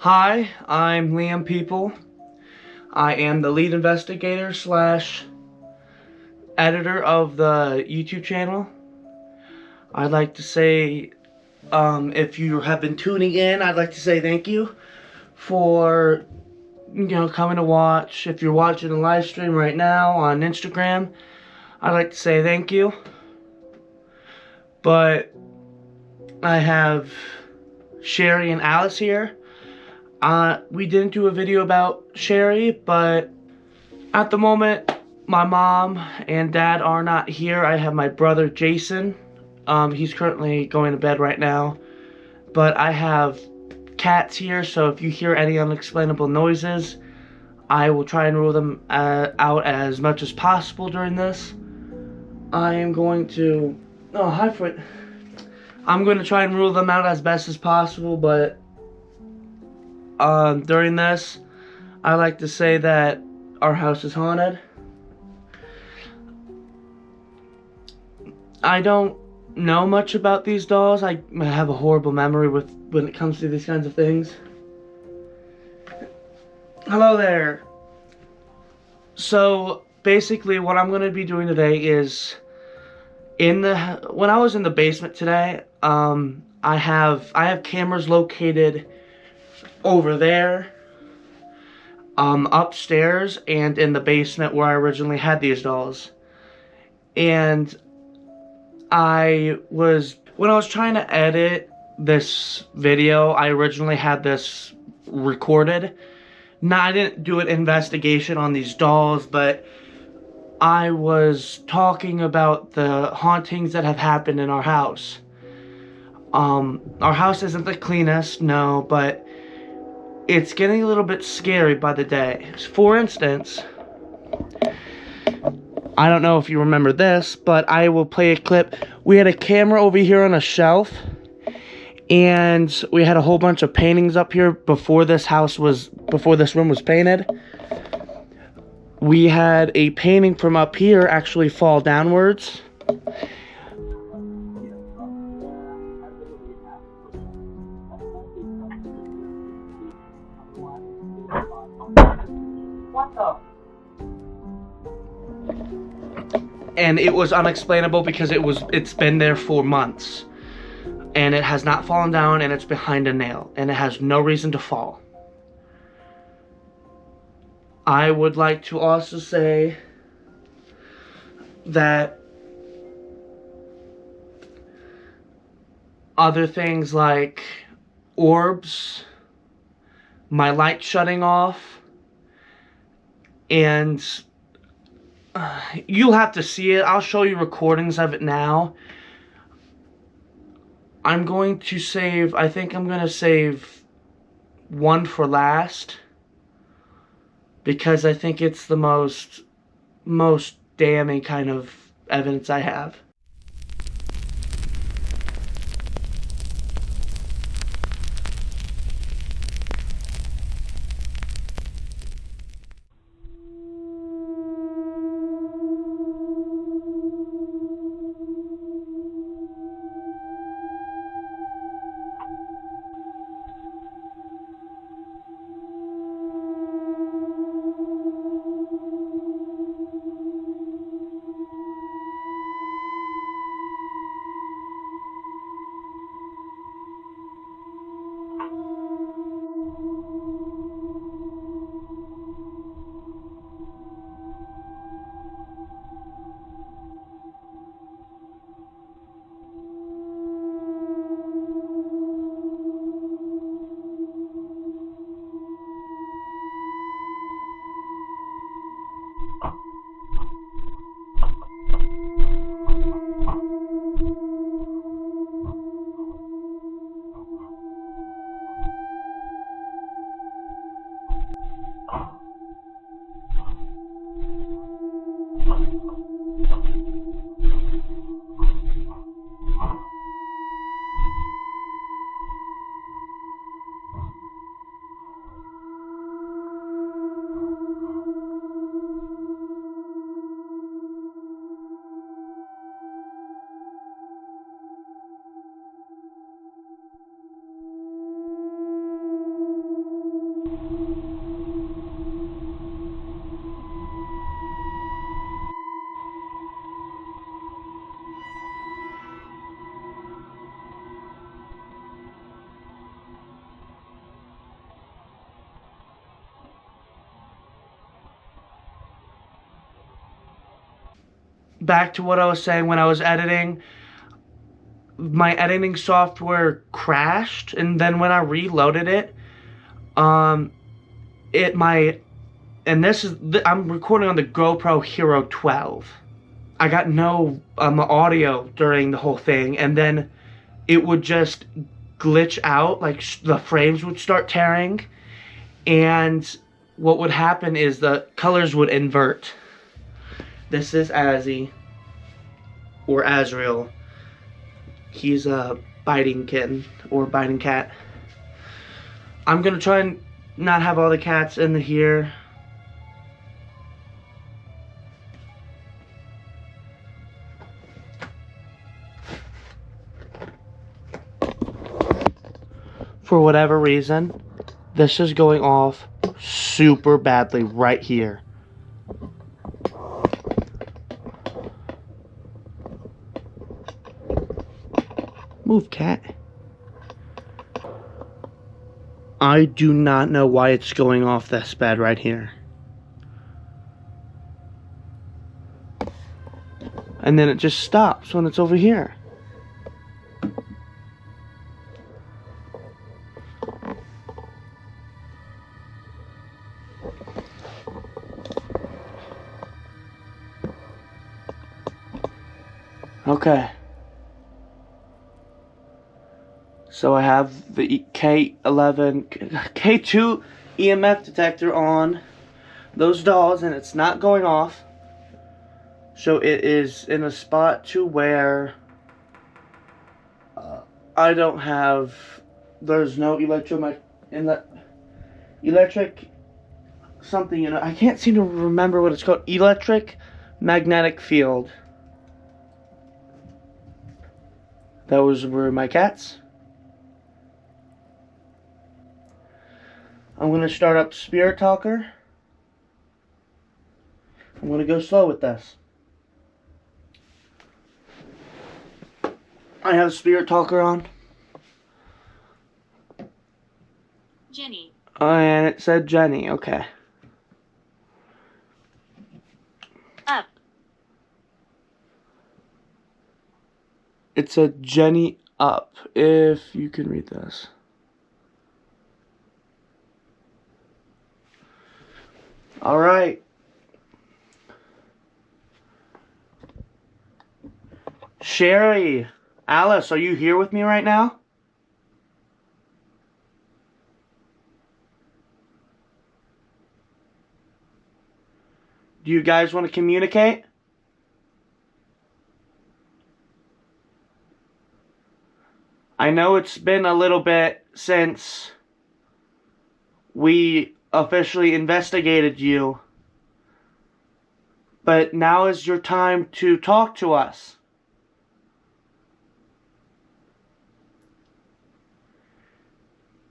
Hi, I'm Liam People. I am the lead investigator slash editor of the YouTube channel. I'd like to say, if you have been tuning in, I'd like to say thank you for, coming to watch. If you're watching a live stream right now on Instagram, I'd like to say thank you. But I have Sherry and Alice here. We didn't do a video about Sherry, but at the moment, my mom and dad are not here. I have my brother Jason. He's currently going to bed right now. But I have cats here, so if you hear any unexplainable noises, I will try and rule them out as much as possible during this. I am going to... Oh, hi, Fred. I'm going to try and rule them out as best as possible, but during this, I like to say that our house is haunted. I don't know much about these dolls. I have a horrible memory when it comes to these kinds of things. Hello there. So basically what I'm going to be doing today is when I was in the basement today, I have cameras located over there, upstairs, and in the basement where I originally had these dolls. And when I was trying to edit this video, I originally had this recorded. Now, I didn't do an investigation on these dolls, but I was talking about the hauntings that have happened in our house. Our house isn't the cleanest, no, but it's getting a little bit scary by the day. For instance, I don't know if you remember this, but I will play a clip. We had a camera over here on a shelf, and we had a whole bunch of paintings up here before this room was painted. We had a painting from up here actually fall downwards. And it was unexplainable because it's been there for months. And it has not fallen down, and it's behind a nail, and it has no reason to fall. I would like to also say that other things like orbs, my light shutting off, and you'll have to see it. I'll show you recordings of it now. I think I'm going to save one for last, because I think it's the most damning kind of evidence I have. back to what I was saying, when I was editing, my editing software crashed, and then when I reloaded it, um, it my and this is I'm recording on the GoPro Hero 12. I got no audio during the whole thing, and then it would just glitch out, like the frames would start tearing, and what would happen is the colors would invert. This is Azzy, or Azrael. He's a biting kitten, or biting cat. I'm gonna try and not have all the cats in here. For whatever reason, this is going off super badly right here. Move, cat. I do not know why it's going off this bad right here. And then it just stops when it's over here. Okay. So I have the K2 EMF detector on those dolls, and it's not going off. So it is in a spot to where I don't have, there's no electric something, you know, I can't seem to remember what it's called. Electric magnetic field. Those were my cats. I'm going to start up Spirit Talker. I'm going to go slow with this. I have Spirit Talker on. Jenny. And it said Jenny, okay. Up. It said Jenny up, if you can read this. Alright. Sherry, Alice, are you here with me right now? Do you guys want to communicate? I know it's been a little bit since we officially investigated you, but now is your time to talk to us.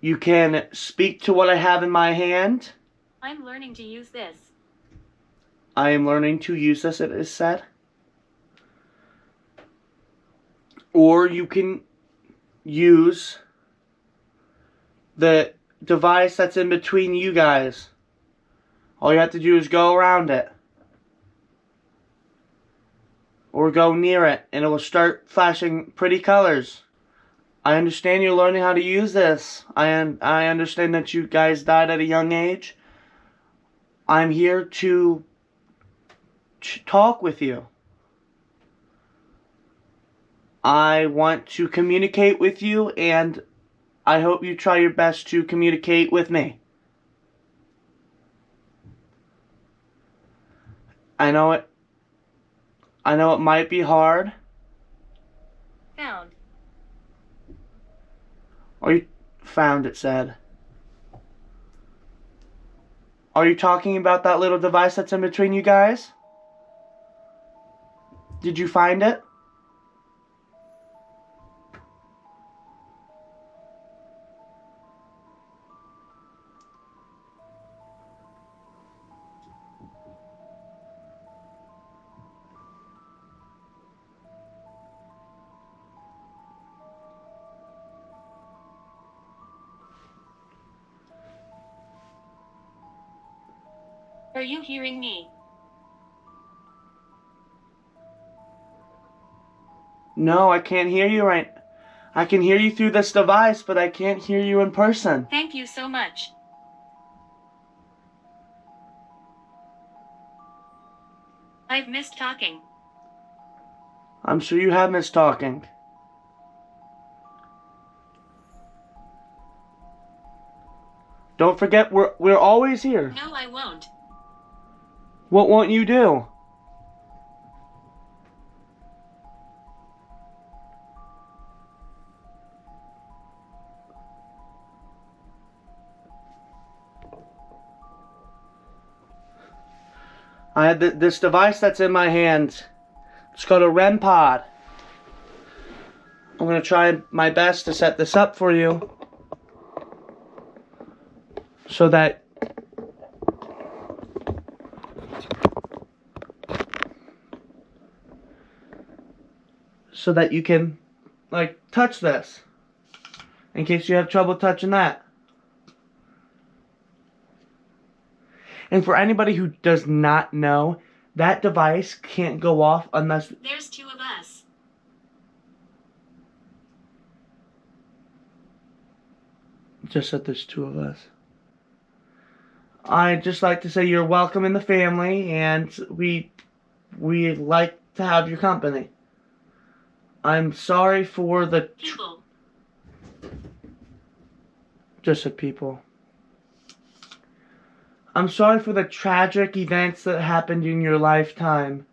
You can speak to what I have in my hand. I'm learning to use this. I am learning to use this, it is said. Or you can use the device that's in between you guys. All you have to do is go around it. Or go near it, and it will start flashing pretty colors. I understand you're learning how to use this. I understand that you guys died at a young age. I'm here to talk with you. I want to communicate with you, and I hope you try your best to communicate with me. I know it might be hard. Found. Or you found, it said. Are you talking about that little device that's in between you guys? Did you find it? Are you hearing me? No, I can't hear you right. I can hear you through this device, but I can't hear you in person. Thank you so much. I've missed talking. I'm sure you have missed talking. Don't forget, we're always here. No, I won't. What won't you do? I had this device that's in my hand. It's called a REM pod. I'm gonna try my best to set this up for you so that you can like touch this in case you have trouble touching that. And for anybody who does not know, that device can't go off unless... There's two of us. Just that there's two of us. I'd just like to say you're welcome in the family, and we like to have your company. I'm sorry for the... People. Just said people. I'm sorry for the tragic events that happened in your lifetime.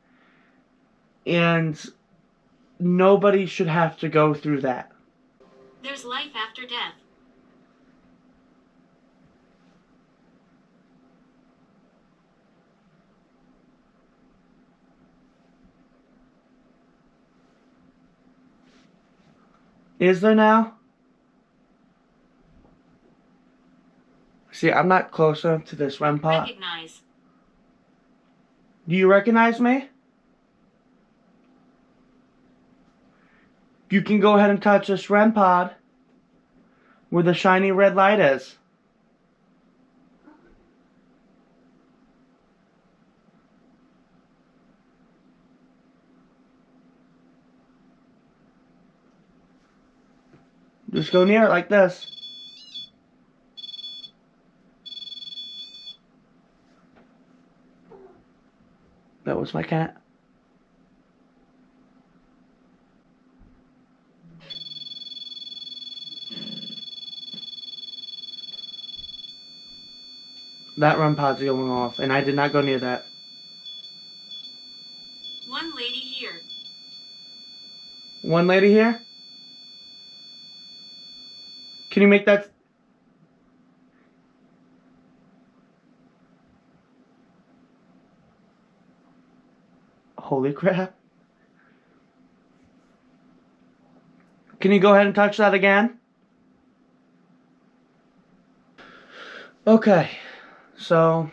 And nobody should have to go through that. There's life after death. Is there now? See, I'm not close enough to this REM pod. Recognize. Do you recognize me? You can go ahead and touch this REM pod where the shiny red light is. Just go near it like this. That was my cat. That REM pod's going off, and I did not go near that. One lady here. One lady here? Can you make that... Holy crap. Can you go ahead and touch that again? Okay, so...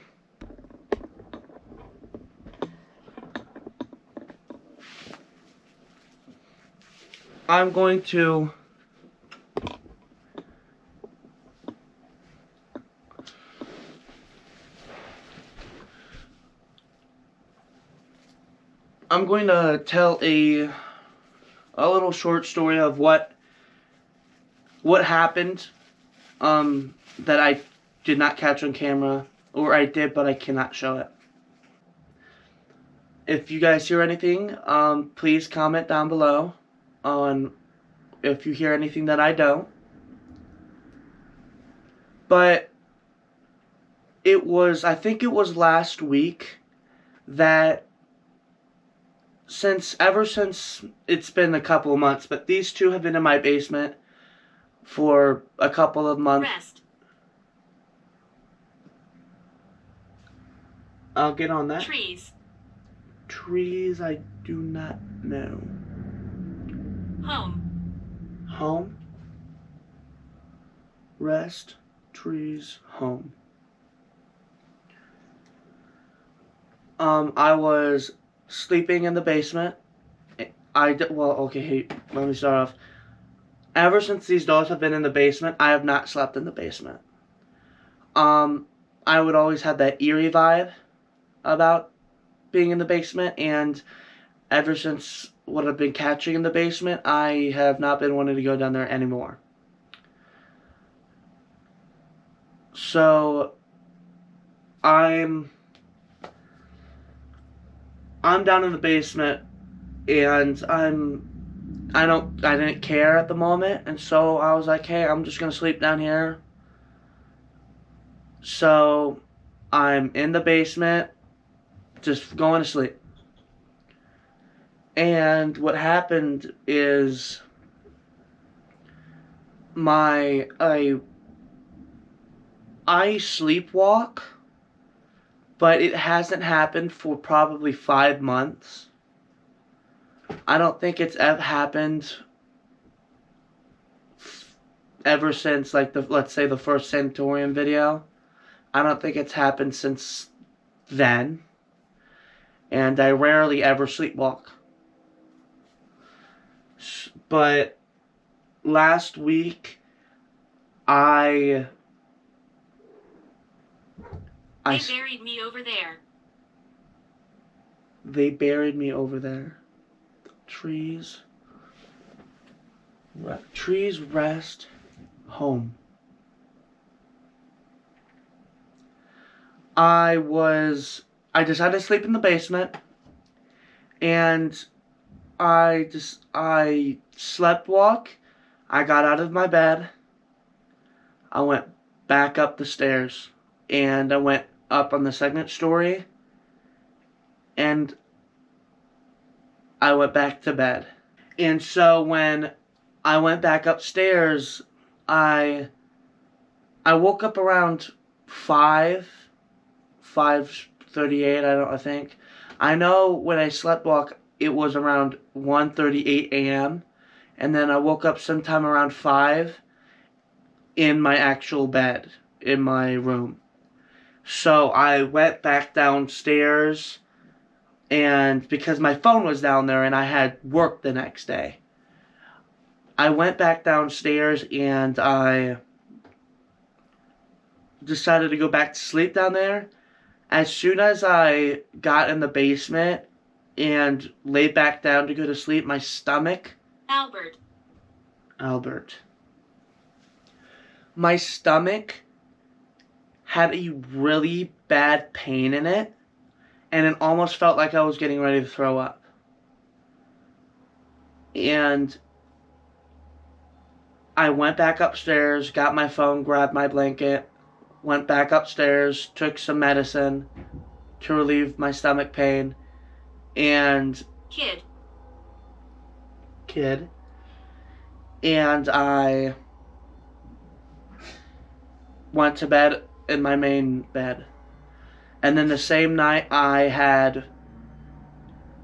I'm going to... tell a little short story of what happened that I did not catch on camera, or I did but I cannot show it. If you guys hear anything, please comment down below on if you hear anything that I don't. But I think it was last week that ever since it's been a couple of months, but these two have been in my basement for a couple of months. Rest. I'll get on that. Trees. Trees, I do not know. Home. Home. Rest. Trees. Home. I was sleeping in the basement. Okay, let me start off. Ever since these dogs have been in the basement, I have not slept in the basement. I would always have that eerie vibe about being in the basement, and ever since what I've been catching in the basement, I have not been wanting to go down there anymore. So I'm down in the basement, and I didn't care at the moment, and so I was like, hey, I'm just gonna sleep down here. So I'm in the basement, just going to sleep. And what happened is I sleepwalk, but it hasn't happened for probably 5 months. I don't think it's ever happened ever since, like, let's say the first sanatorium video. I don't think it's happened since then. And I rarely ever sleepwalk. But last week, They buried me over there. They buried me over there. Trees rest home. I decided to sleep in the basement, and I slept walk. I got out of my bed. I went back up the stairs, and I went up on the second story, and I went back to bed. And so when I went back upstairs, I woke up around 5:38. I think. I know when I slept walk, it was around 1:38 a.m. And then I woke up sometime around 5 in my actual bed in my room. So I went back downstairs, and because my phone was down there and I had work the next day, I went back downstairs and I decided to go back to sleep down there. As soon as I got in the basement and laid back down to go to sleep, my stomach... Albert. My stomach had a really bad pain in it, and it almost felt like I was getting ready to throw up. And I went back upstairs, got my phone, grabbed my blanket, went back upstairs, took some medicine to relieve my stomach pain, and... Kid. And I went to bed in my main bed. And then the same night I had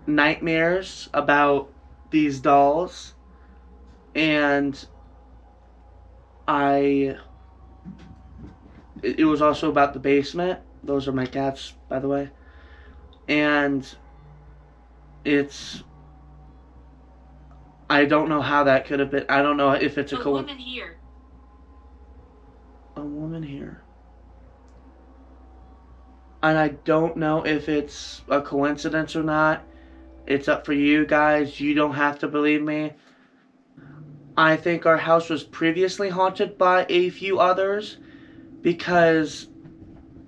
nightmares about these dolls, and it was also about the basement. Those are my cats, by the way. And I don't know how that could have been. I don't know if it's a woman here. A woman here. And I don't know if it's a coincidence or not. It's up for you guys. You don't have to believe me. I think our house was previously haunted by a few others, because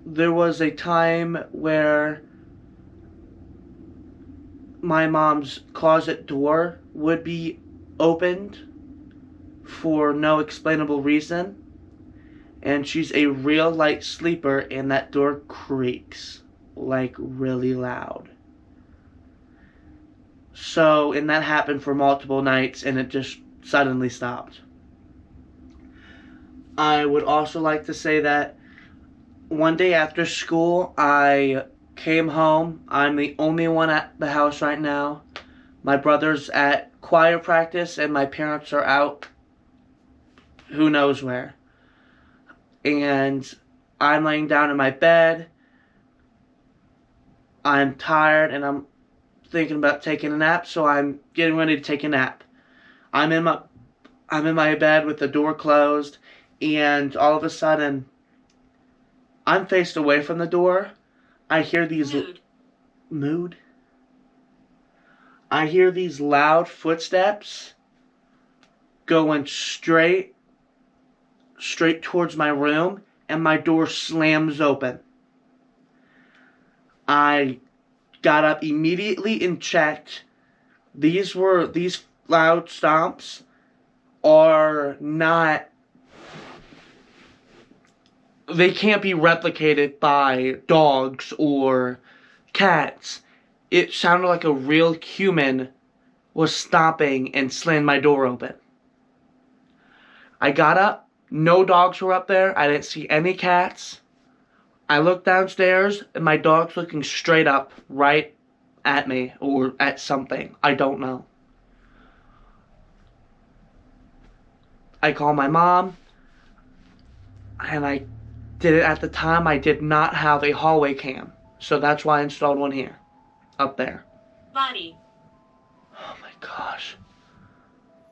there was a time where my mom's closet door would be opened for no explainable reason, and she's a real light sleeper, and that door creaks like really loud. So, and that happened for multiple nights, and it just suddenly stopped. I would also like to say that one day after school, I came home. I'm the only one at the house right now. My brother's at choir practice, and my parents are out who knows where. And I'm laying down in my bed. I'm tired, and I'm thinking about taking a nap, so I'm getting ready to take a nap. I'm in my bed with the door closed, and all of a sudden, I'm faced away from the door. I hear these... Mood. Mood? I hear these loud footsteps going straight towards my room, and my door slams open. I got up immediately and checked. These loud stomps are not, they can't be replicated by dogs or cats. It sounded like a real human was stomping and slammed my door open. I got up. No dogs were up there. I didn't see any cats. I looked downstairs, and my dog's looking straight up, right at me, or at something. I don't know. I called my mom, and I did it at the time. I did not have a hallway cam, so that's why I installed one here, up there. Body. Oh my gosh.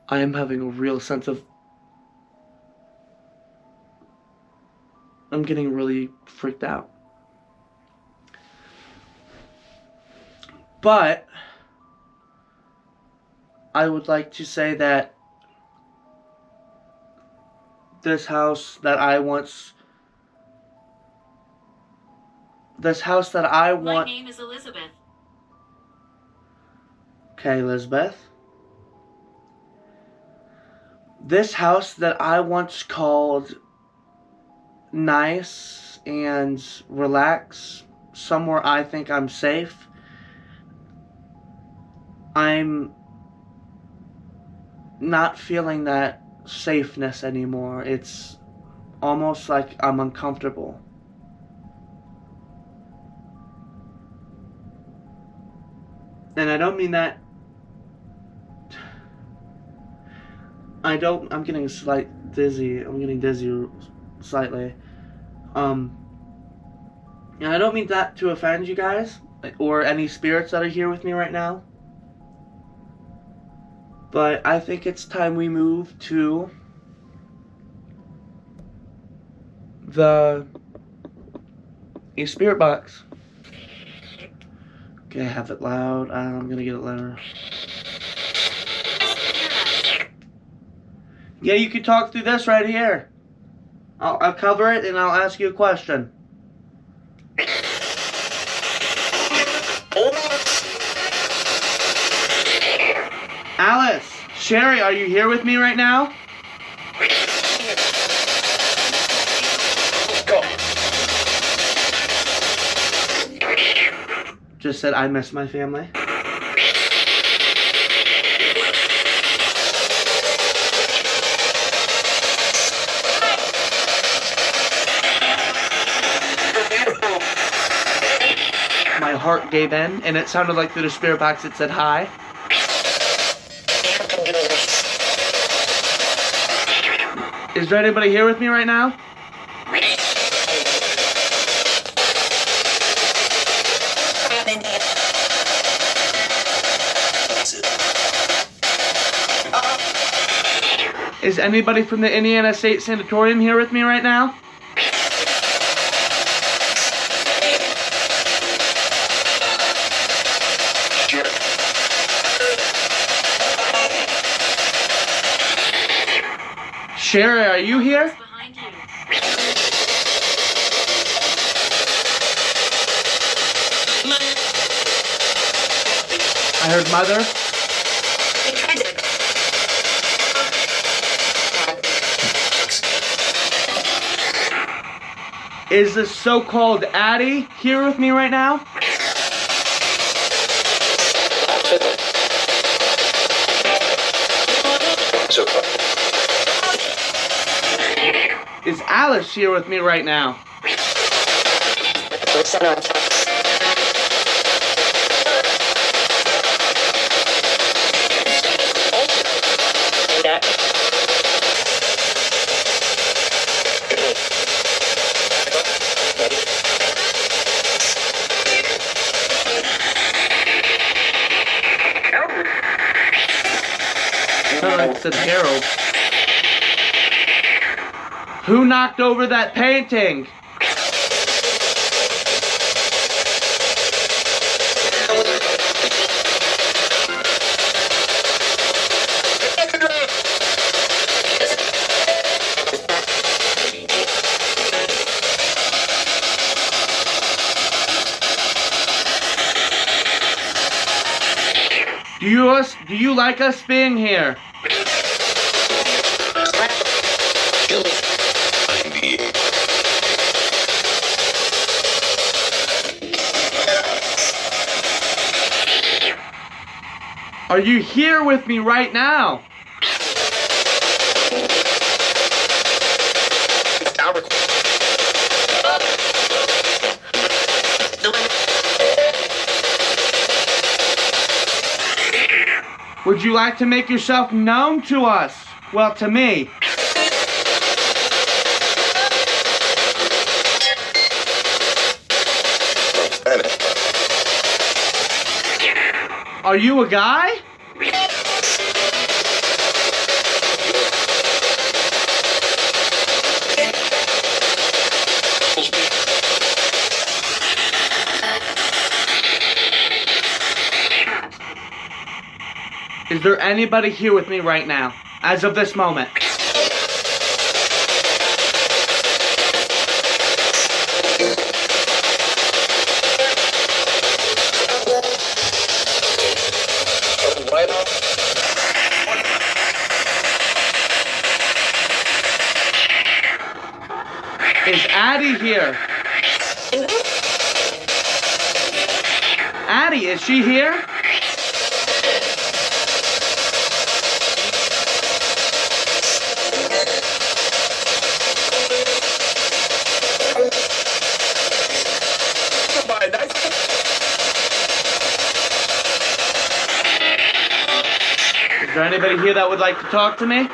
I am having a real sense of... I'm getting really freaked out. But I would like to say that this house that I want... My name is Elizabeth. Okay, Elizabeth. This house that I once called nice and relax, somewhere I think I'm safe, I'm not feeling that safeness anymore. It's almost like I'm uncomfortable. And I don't mean that... I'm getting dizzy. I'm getting dizzy slightly. And I don't mean that to offend you guys, or any spirits that are here with me right now. But I think it's time we move to a spirit box. Okay, I have it loud. I'm gonna get it louder. Yeah, you can talk through this right here. I'll cover it and I'll ask you a question. Alice, Sherry, are you here with me right now? Just said I miss my family. My heart gave in, and it sounded like through the spirit box it said hi. Is there anybody here with me right now? Is anybody from the Indiana State Sanatorium here with me right now? Sherry, are you here? Behind you. I heard mother. Is this so-called Addie here with me right now? Is Alice here with me right now? It said Harold. Who knocked over that painting? do you like us being here? Are you here with me right now? Would you like to make yourself known to us? Well, to me. Are you a guy? Is there anybody here with me right now, as of this moment? Is Addie here? Addie, is she here? Is there anybody here that would like to talk to me?